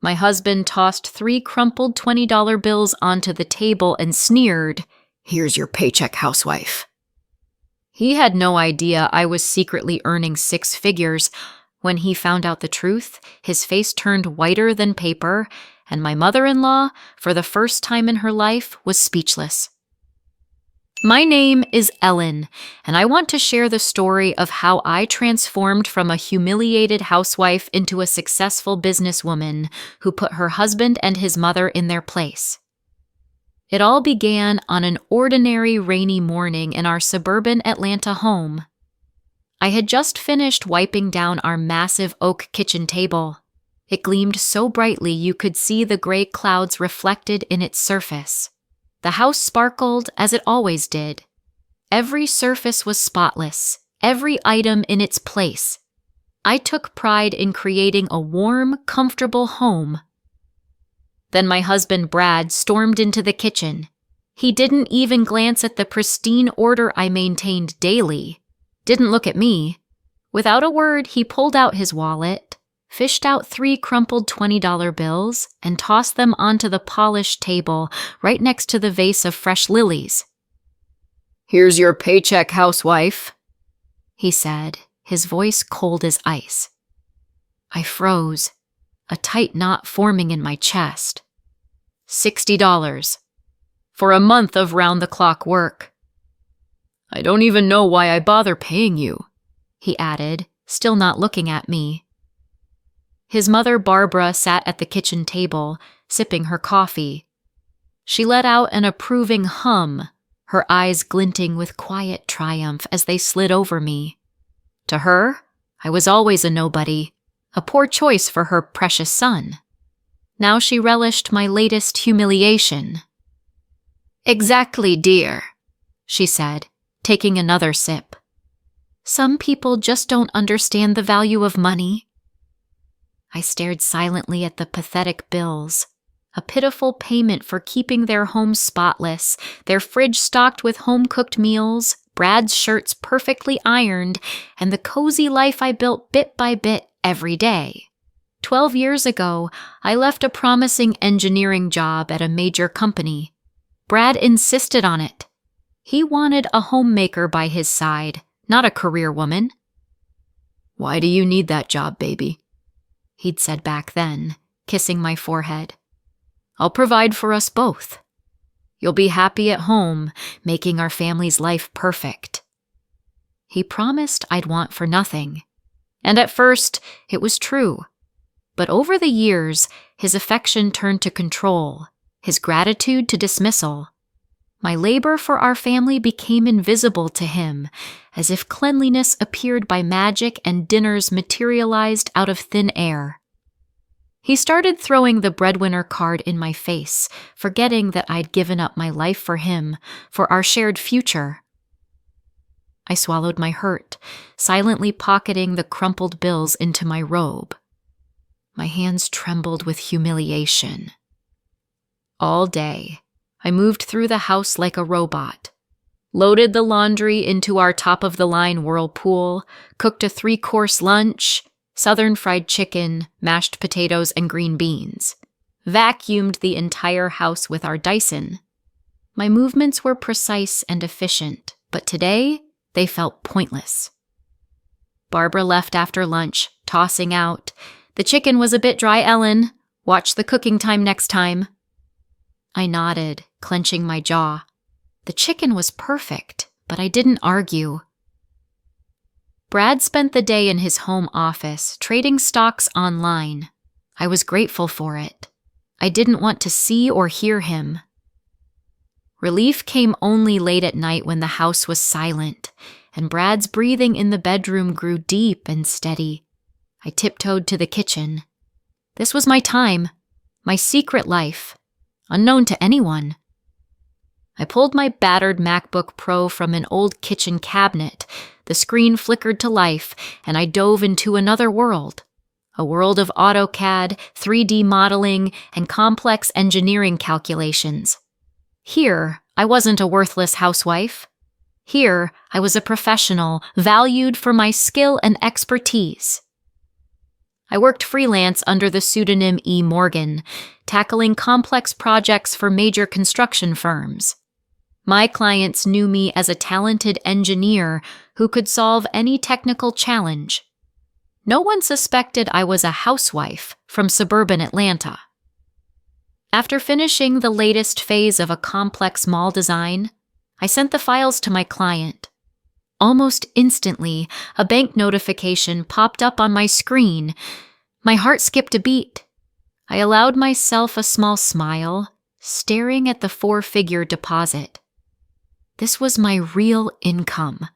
My husband tossed 3 crumpled $20 bills onto the table and sneered, "Here's your paycheck, housewife." He had no idea I was secretly earning 6 figures. When he found out the truth, his face turned whiter than paper, and my mother-in-law, for the first time in her life, was speechless. My name is Ellen, and I want to share the story of how I transformed from a humiliated housewife into a successful businesswoman who put her husband and his mother in their place. It all began on an ordinary rainy morning in our suburban Atlanta home. I had just finished wiping down our massive oak kitchen table. It gleamed so brightly you could see the gray clouds reflected in its surface. The house sparkled as it always did. Every surface was spotless, every item in its place. I took pride in creating a warm, comfortable home. Then my husband Brad stormed into the kitchen. He didn't even glance at the pristine order I maintained daily. Didn't look at me. Without a word, he pulled out his wallet, fished out 3 crumpled $20 bills, and tossed them onto the polished table right next to the vase of fresh lilies. "Here's your paycheck, housewife," he said, his voice cold as ice. I froze, a tight knot forming in my chest. $60. For a month of round-the-clock work. "I don't even know why I bother paying you," he added, still not looking at me. His mother Barbara sat at the kitchen table, sipping her coffee. She let out an approving hum, her eyes glinting with quiet triumph as they slid over me. To her, I was always a nobody, a poor choice for her precious son. Now she relished my latest humiliation. "Exactly, dear," she said, taking another sip. "Some people just don't understand the value of money." I stared silently at the pathetic bills, a pitiful payment for keeping their home spotless, their fridge stocked with home-cooked meals, Brad's shirts perfectly ironed, and the cozy life I built bit by bit every day. 12 years ago, I left a promising engineering job at a major company. Brad insisted on it. He wanted a homemaker by his side, not a career woman. "Why do you need that job, baby?" he'd said back then, kissing my forehead. "I'll provide for us both. You'll be happy at home, making our family's life perfect." He promised I'd want for nothing. And at first, it was true. But over the years, his affection turned to control, his gratitude to dismissal. My labor for our family became invisible to him, as if cleanliness appeared by magic and dinners materialized out of thin air. He started throwing the breadwinner card in my face, forgetting that I'd given up my life for him, for our shared future. I swallowed my hurt, silently pocketing the crumpled bills into my robe. My hands trembled with humiliation. All day, I moved through the house like a robot, loaded the laundry into our top-of-the-line whirlpool, cooked a 3-course lunch, southern fried chicken, mashed potatoes, and green beans, vacuumed the entire house with our Dyson. My movements were precise and efficient, but today they felt pointless. Barbara left after lunch, tossing out, "The chicken was a bit dry, Ellen. Watch the cooking time next time." I nodded, clenching my jaw. The chicken was perfect, but I didn't argue. Brad spent the day in his home office, trading stocks online. I was grateful for it. I didn't want to see or hear him. Relief came only late at night when the house was silent, and Brad's breathing in the bedroom grew deep and steady. I tiptoed to the kitchen. This was my time, my secret life, unknown to anyone. I pulled my battered MacBook Pro from an old kitchen cabinet. The screen flickered to life, and I dove into another world. A world of AutoCAD, 3D modeling, and complex engineering calculations. Here, I wasn't a worthless housewife. Here, I was a professional, valued for my skill and expertise. I worked freelance under the pseudonym E. Morgan, tackling complex projects for major construction firms. My clients knew me as a talented engineer who could solve any technical challenge. No one suspected I was a housewife from suburban Atlanta. After finishing the latest phase of a complex mall design, I sent the files to my client. Almost instantly, a bank notification popped up on my screen. My heart skipped a beat. I allowed myself a small smile, staring at the 4-figure deposit. This was my real income.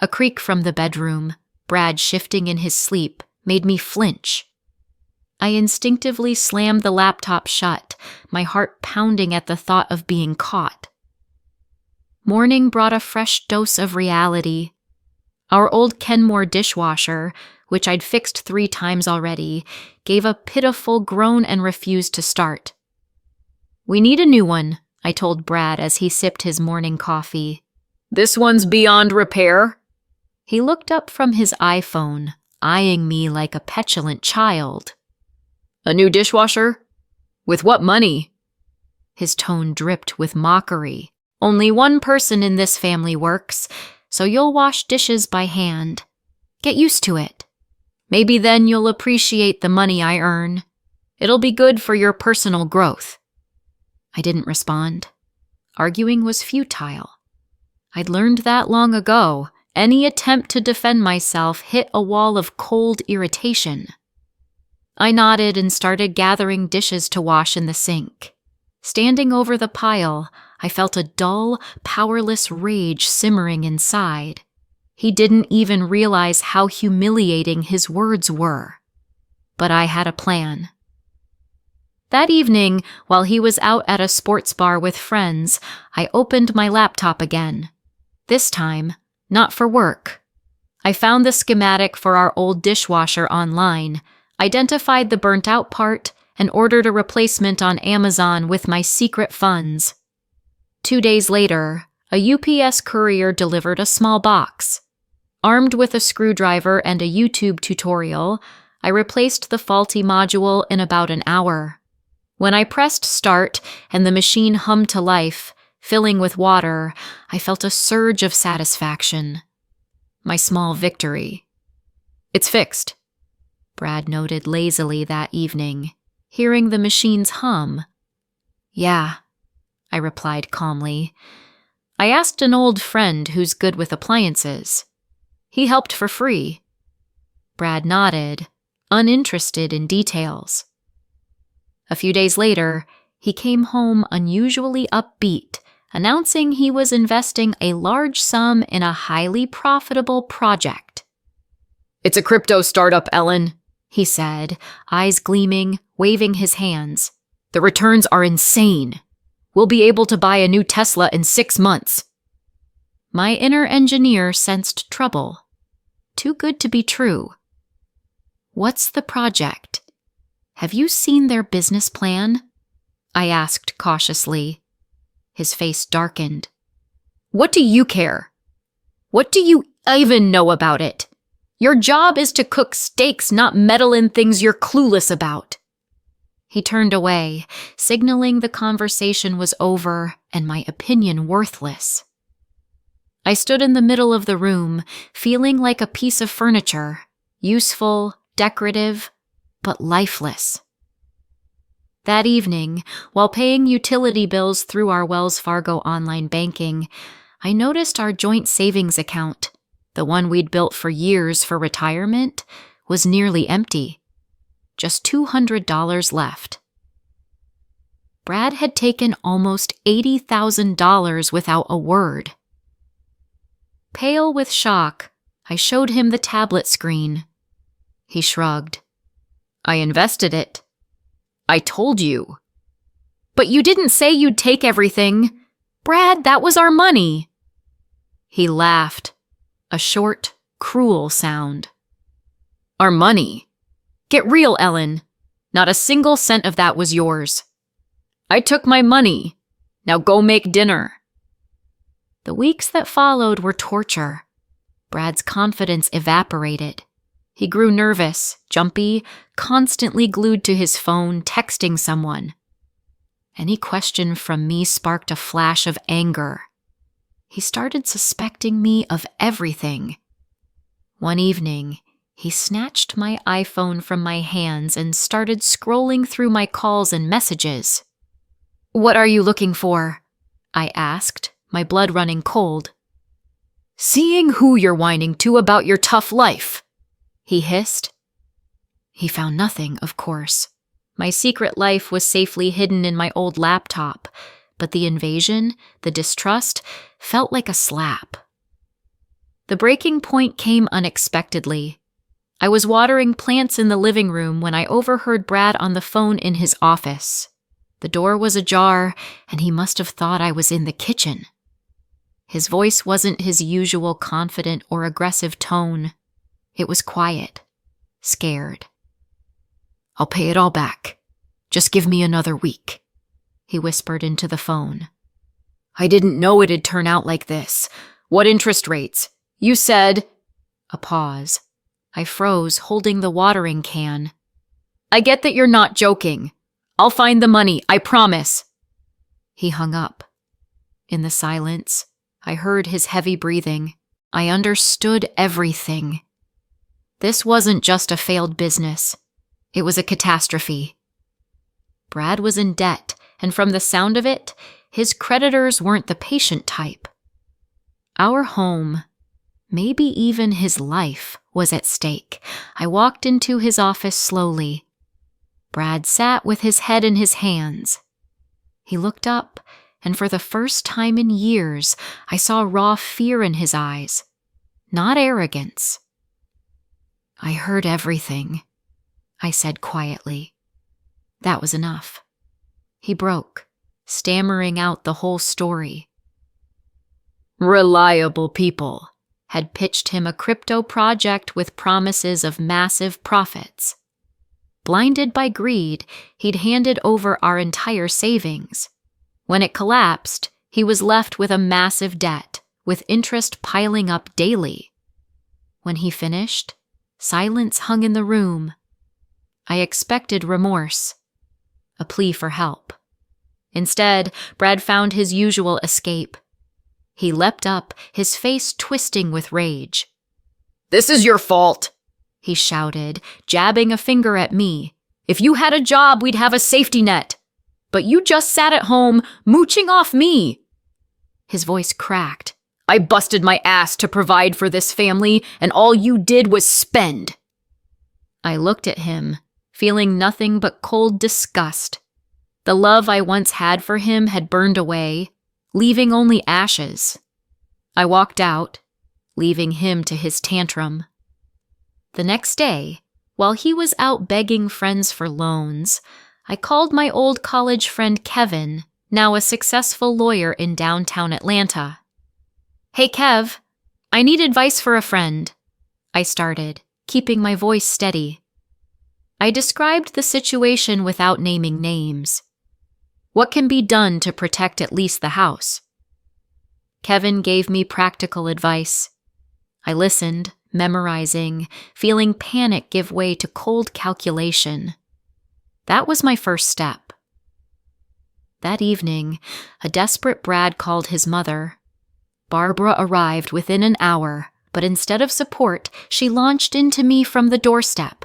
A creak from the bedroom, Brad shifting in his sleep, made me flinch. I instinctively slammed the laptop shut, my heart pounding at the thought of being caught. Morning brought a fresh dose of reality. Our old Kenmore dishwasher, which I'd fixed 3 times already, gave a pitiful groan and refused to start. "We need a new one," I told Brad as he sipped his morning coffee. "This one's beyond repair." He looked up from his iPhone, eyeing me like a petulant child. "A new dishwasher? With what money?" His tone dripped with mockery. "Only one person in this family works, so you'll wash dishes by hand. Get used to it. Maybe then you'll appreciate the money I earn. It'll be good for your personal growth." I didn't respond. Arguing was futile. I'd learned that long ago. Any attempt to defend myself hit a wall of cold irritation. I nodded and started gathering dishes to wash in the sink. Standing over the pile, I felt a dull, powerless rage simmering inside. He didn't even realize how humiliating his words were. But I had a plan. That evening, while he was out at a sports bar with friends, I opened my laptop again. This time, not for work. I found the schematic for our old dishwasher online, identified the burnt-out part, and ordered a replacement on Amazon with my secret funds. 2 days later, a UPS courier delivered a small box. Armed with a screwdriver and a YouTube tutorial, I replaced the faulty module in about an hour. When I pressed start and the machine hummed to life, filling with water, I felt a surge of satisfaction. My small victory. "It's fixed," Brad noted lazily that evening, hearing the machine's hum. "Yeah," I replied calmly. "I asked an old friend who's good with appliances. He helped for free." Brad nodded, uninterested in details. A few days later, he came home unusually upbeat, announcing he was investing a large sum in a highly profitable project. "It's a crypto startup, Ellen," he said, eyes gleaming, waving his hands. "The returns are insane. We'll be able to buy a new Tesla in 6 months. My inner engineer sensed trouble. Too good to be true. "What's the project? Have you seen their business plan?" I asked cautiously. His face darkened. "What do you care? What do you even know about it? Your job is to cook steaks, not meddle in things you're clueless about." He turned away, signaling the conversation was over and my opinion worthless. I stood in the middle of the room, feeling like a piece of furniture, useful, decorative, but lifeless. That evening, while paying utility bills through our Wells Fargo online banking, I noticed our joint savings account, the one we'd built for years for retirement, was nearly empty. Just $200 left. Brad had taken almost $80,000 without a word. Pale with shock, I showed him the tablet screen. He shrugged. "I invested it." "I told you." "But you didn't say you'd take everything. Brad, that was our money." He laughed, a short, cruel sound. "Our money? Get real, Ellen. Not a single cent of that was yours. I took my money. Now go make dinner." The weeks that followed were torture. Brad's confidence evaporated. He grew nervous, jumpy, constantly glued to his phone, texting someone. Any question from me sparked a flash of anger. He started suspecting me of everything. One evening, he snatched my iPhone from my hands and started scrolling through my calls and messages. "What are you looking for?" I asked, my blood running cold. "Seeing who you're whining to about your tough life," he hissed. He found nothing, of course. My secret life was safely hidden in my old laptop, but the invasion, the distrust, felt like a slap. The breaking point came unexpectedly. I was watering plants in the living room when I overheard Brad on the phone in his office. The door was ajar, and he must have thought I was in the kitchen. His voice wasn't his usual confident or aggressive tone. It was quiet, scared. "I'll pay it all back. Just give me another week," he whispered into the phone. "I didn't know it'd turn out like this. What interest rates? You said—" A pause. I froze, holding the watering can. "I get that you're not joking. I'll find the money, I promise." He hung up. In the silence, I heard his heavy breathing. I understood everything. This wasn't just a failed business. It was a catastrophe. Brad was in debt, and from the sound of it, his creditors weren't the patient type. Our home, maybe even his life, was at stake. I walked into his office slowly. Brad sat with his head in his hands. He looked up, and for the first time in years, I saw raw fear in his eyes, not arrogance. "I heard everything," I said quietly. That was enough. He broke, stammering out the whole story. Reliable people had pitched him a crypto project with promises of massive profits. Blinded by greed, he'd handed over our entire savings. When it collapsed, he was left with a massive debt, with interest piling up daily. When he finished, silence hung in the room. I expected remorse, a plea for help. Instead, Brad found his usual escape. He leapt up, his face twisting with rage. "This is your fault," he shouted, jabbing a finger at me. "If you had a job, we'd have a safety net. But you just sat at home, mooching off me." His voice cracked. "I busted my ass to provide for this family, and all you did was spend." I looked at him, feeling nothing but cold disgust. The love I once had for him had burned away, leaving only ashes. I walked out, leaving him to his tantrum. The next day, while he was out begging friends for loans, I called my old college friend Kevin, now a successful lawyer in downtown Atlanta. "Hey Kev, I need advice for a friend," I started, keeping my voice steady. I described the situation without naming names. What can be done to protect at least the house? Kevin gave me practical advice. I listened, memorizing, feeling panic give way to cold calculation. That was my first step. That evening, a desperate Brad called his mother. Barbara arrived within an hour, but instead of support, she launched into me from the doorstep.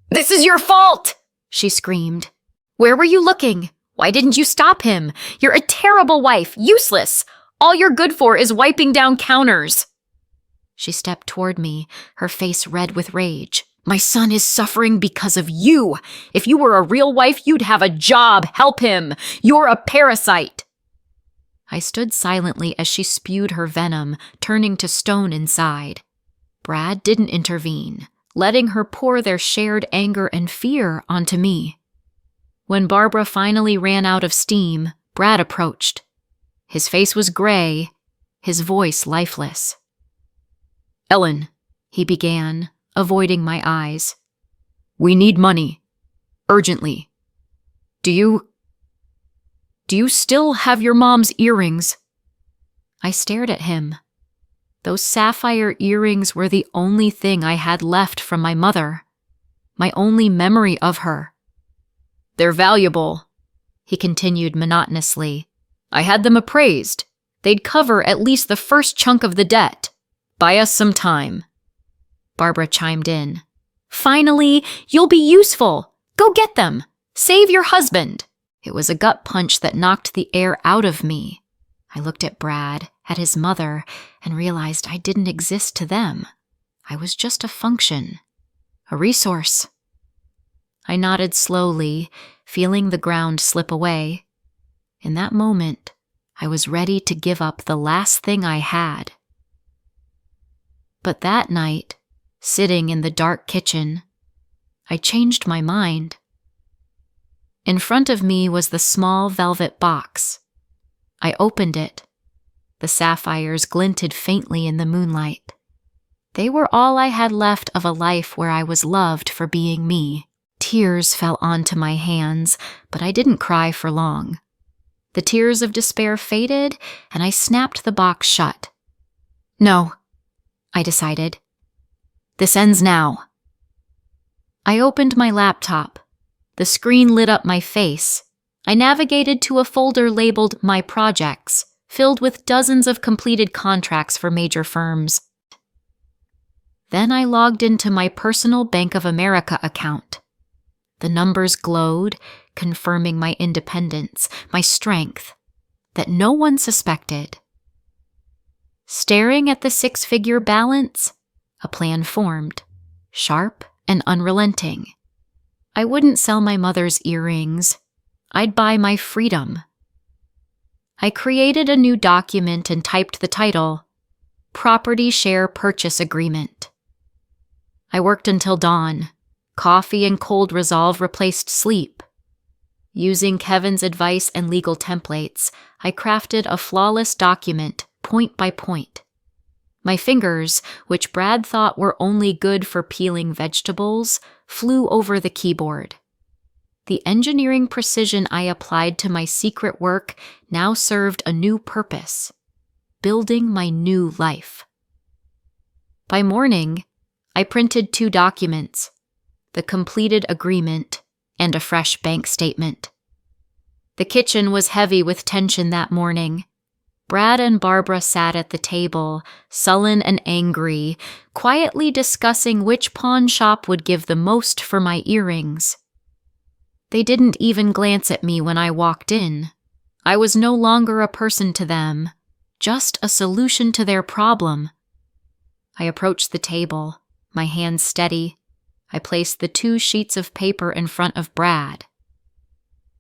"This is your fault!" she screamed. "Where were you looking? Why didn't you stop him? You're a terrible wife, useless. All you're good for is wiping down counters." She stepped toward me, her face red with rage. "My son is suffering because of you. If you were a real wife, you'd have a job. Help him. You're a parasite." I stood silently as she spewed her venom, turning to stone inside. Brad didn't intervene, letting her pour their shared anger and fear onto me. When Barbara finally ran out of steam, Brad approached. His face was gray, his voice lifeless. "Ellen," he began, avoiding my eyes. "We need money. Urgently. Do you still have your mom's earrings?" I stared at him. Those sapphire earrings were the only thing I had left from my mother, my only memory of her. "They're valuable," he continued monotonously. "I had them appraised. They'd cover at least the first chunk of the debt. Buy us some time." Barbara chimed in. "Finally, you'll be useful. Go get them. Save your husband." It was a gut punch that knocked the air out of me. I looked at Brad, at his mother, and realized I didn't exist to them. I was just a function, a resource. I nodded slowly, feeling the ground slip away. In that moment, I was ready to give up the last thing I had. But that night, sitting in the dark kitchen, I changed my mind. In front of me was the small velvet box. I opened it. The sapphires glinted faintly in the moonlight. They were all I had left of a life where I was loved for being me. Tears fell onto my hands, but I didn't cry for long. The tears of despair faded, and I snapped the box shut. "No," I decided. "This ends now." I opened my laptop. The screen lit up my face. I navigated to a folder labeled My Projects, filled with dozens of completed contracts for major firms. Then I logged into my personal Bank of America account. The numbers glowed, confirming my independence, my strength, that no one suspected. Staring at the six-figure balance, a plan formed, sharp and unrelenting. I wouldn't sell my mother's earrings. I'd buy my freedom. I created a new document and typed the title, Property Share Purchase Agreement. I worked until dawn. Coffee and cold resolve replaced sleep. Using Kevin's advice and legal templates, I crafted a flawless document, point by point. My fingers, which Brad thought were only good for peeling vegetables, flew over the keyboard. The engineering precision I applied to my secret work now served a new purpose, building my new life. By morning, I printed 2 documents, the completed agreement and a fresh bank statement. The kitchen was heavy with tension that morning. Brad and Barbara sat at the table, sullen and angry, quietly discussing which pawn shop would give the most for my earrings. They didn't even glance at me when I walked in. I was no longer a person to them, just a solution to their problem. I approached the table, my hands steady. I placed the 2 sheets of paper in front of Brad.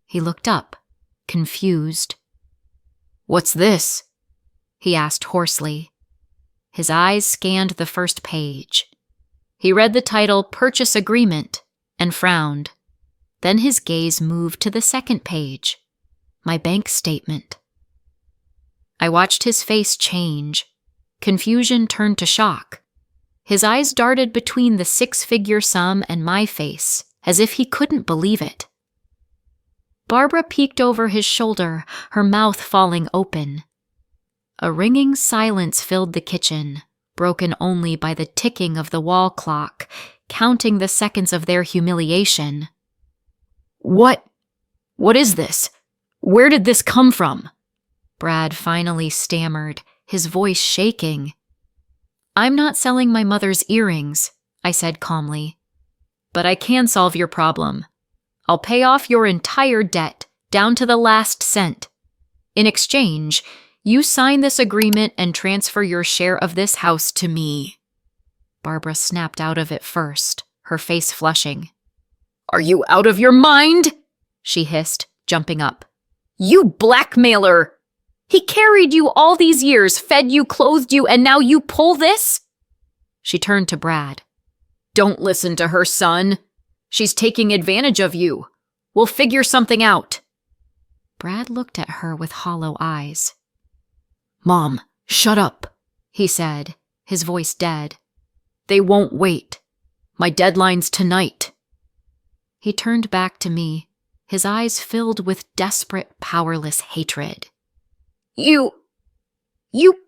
He looked up, confused. "What's this?" he asked hoarsely. His eyes scanned the first page. He read the title Purchase Agreement and frowned. Then his gaze moved to the second page, my bank statement. I watched his face change. Confusion turned to shock. His eyes darted between the 6-figure sum and my face, as if he couldn't believe it. Barbara peeked over his shoulder, her mouth falling open. A ringing silence filled the kitchen, broken only by the ticking of the wall clock, counting the seconds of their humiliation. What is this? Where did this come from?" Brad finally stammered, his voice shaking. "I'm not selling my mother's earrings," I said calmly. "But I can solve your problem. I'll pay off your entire debt, down to the last cent. In exchange, you sign this agreement and transfer your share of this house to me." Barbara snapped out of it first, her face flushing. "Are you out of your mind?" she hissed, jumping up. "You blackmailer! He carried you all these years, fed you, clothed you, and now you pull this?" She turned to Brad. "Don't listen to her, son. She's taking advantage of you. We'll figure something out." Brad looked at her with hollow eyes. "Mom, shut up," he said, his voice dead. "They won't wait. My deadline's tonight." He turned back to me, his eyes filled with desperate, powerless hatred. You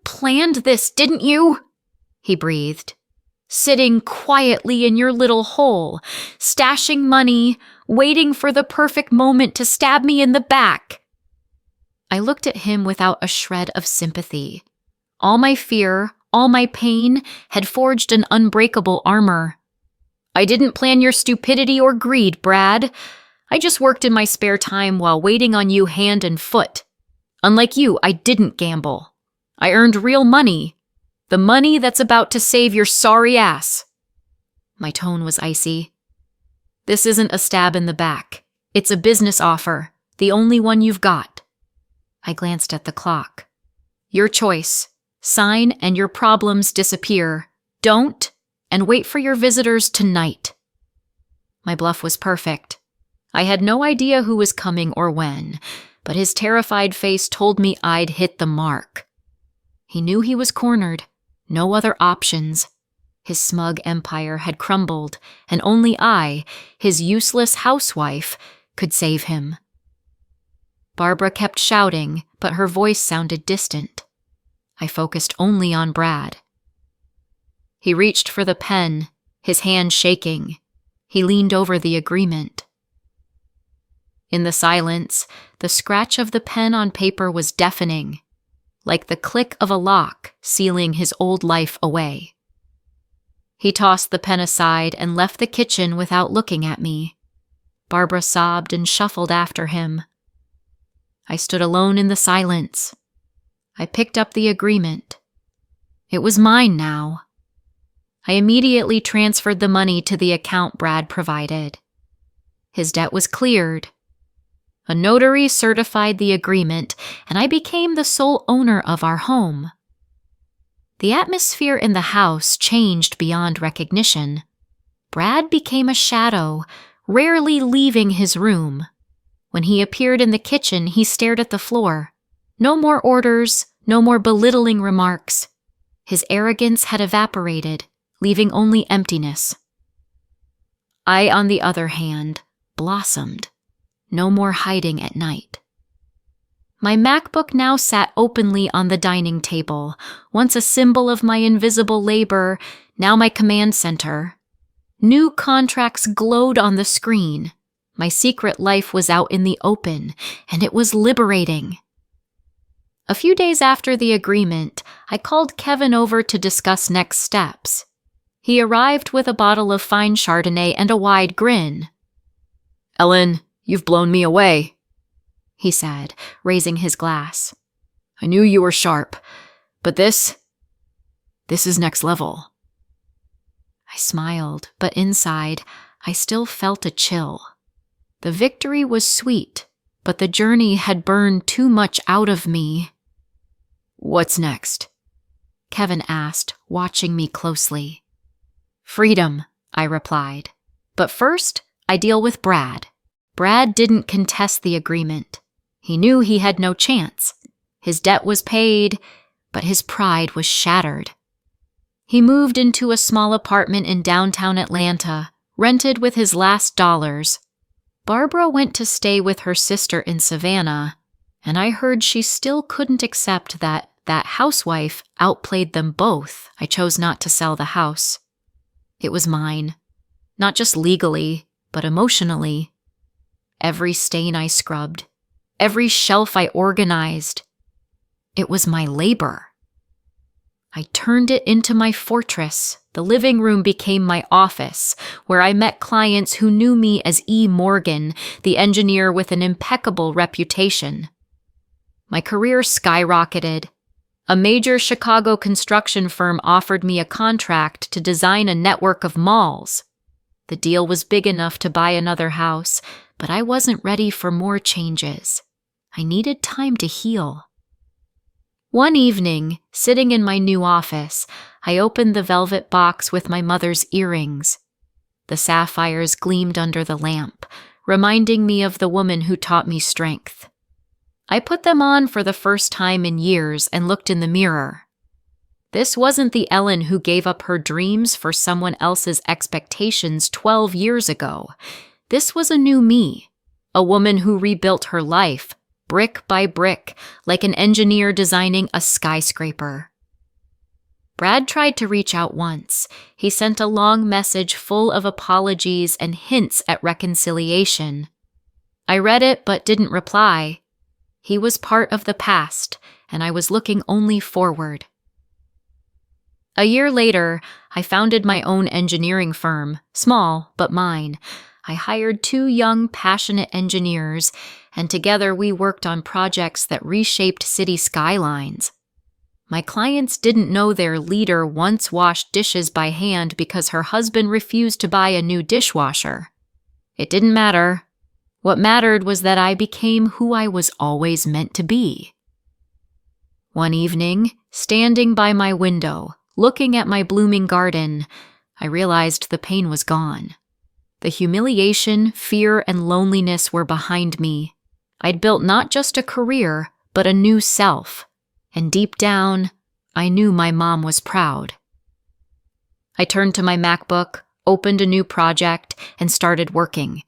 planned this, didn't you?" he breathed. Sitting quietly in your little hole, stashing money, waiting for the perfect moment to stab me in the back. I looked at him without a shred of sympathy. All my fear, all my pain had forged an unbreakable armor. I didn't plan your stupidity or greed, Brad. I just worked in my spare time while waiting on you hand and foot. Unlike you, I didn't gamble. I earned real money. The money that's about to save your sorry ass. My tone was icy. This isn't a stab in the back. It's a business offer, the only one you've got. I glanced at the clock. Your choice. Sign and your problems disappear. Don't, and wait for your visitors tonight. My bluff was perfect. I had no idea who was coming or when, but his terrified face told me I'd hit the mark. He knew he was cornered. No other options. His smug empire had crumbled, and only I, his useless housewife, could save him. Barbara kept shouting, but her voice sounded distant. I focused only on Brad. He reached for the pen, his hand shaking. He leaned over the agreement. In the silence, the scratch of the pen on paper was deafening, like the click of a lock sealing his old life away. He tossed the pen aside and left the kitchen without looking at me. Barbara sobbed and shuffled after him. I stood alone in the silence. I picked up the agreement. It was mine now. I immediately transferred the money to the account Brad provided. His debt was cleared. A notary certified the agreement, and I became the sole owner of our home. The atmosphere in the house changed beyond recognition. Brad became a shadow, rarely leaving his room. When he appeared in the kitchen, he stared at the floor. No more orders, no more belittling remarks. His arrogance had evaporated, leaving only emptiness. I, on the other hand, blossomed. No more hiding at night. My MacBook now sat openly on the dining table, once a symbol of my invisible labor, now my command center. New contracts glowed on the screen. My secret life was out in the open, and it was liberating. A few days after the agreement, I called Kevin over to discuss next steps. He arrived with a bottle of fine Chardonnay and a wide grin. "Ellen, you've blown me away," he said, raising his glass. "I knew you were sharp, but this is next level." I smiled, but inside, I still felt a chill. The victory was sweet, but the journey had burned too much out of me. "What's next?" Kevin asked, watching me closely. "Freedom," I replied. "But first, I deal with Brad." Brad didn't contest the agreement. He knew he had no chance. His debt was paid, but his pride was shattered. He moved into a small apartment in downtown Atlanta, rented with his last dollars. Barbara went to stay with her sister in Savannah, and I heard she still couldn't accept that housewife outplayed them both. I chose not to sell the house. It was mine, not just legally, but emotionally. Every stain I scrubbed, every shelf I organized, it was my labor. I turned it into my fortress. The living room became my office, where I met clients who knew me as E. Morgan, the engineer with an impeccable reputation. My career skyrocketed. A major Chicago construction firm offered me a contract to design a network of malls. The deal was big enough to buy another house, but I wasn't ready for more changes. I needed time to heal. One evening, sitting in my new office, I opened the velvet box with my mother's earrings. The sapphires gleamed under the lamp, reminding me of the woman who taught me strength. I put them on for the first time in years and looked in the mirror. This wasn't the Ellen who gave up her dreams for someone else's expectations 12 years ago. This was a new me, a woman who rebuilt her life, brick by brick, like an engineer designing a skyscraper. Brad tried to reach out once. He sent a long message full of apologies and hints at reconciliation. I read it but didn't reply. He was part of the past, and I was looking only forward. A year later, I founded my own engineering firm, small but mine. I hired 2 young, passionate engineers, and together we worked on projects that reshaped city skylines. My clients didn't know their leader once washed dishes by hand because her husband refused to buy a new dishwasher. It didn't matter. What mattered was that I became who I was always meant to be. One evening, standing by my window, looking at my blooming garden, I realized the pain was gone. The humiliation, fear, and loneliness were behind me. I'd built not just a career, but a new self. And deep down, I knew my mom was proud. I turned to my MacBook, opened a new project, and started working.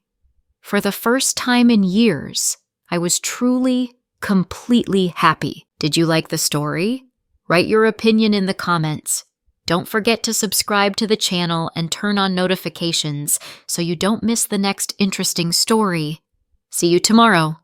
For the first time in years, I was truly, completely happy. Did you like the story? Write your opinion in the comments. Don't forget to subscribe to the channel and turn on notifications so you don't miss the next interesting story. See you tomorrow.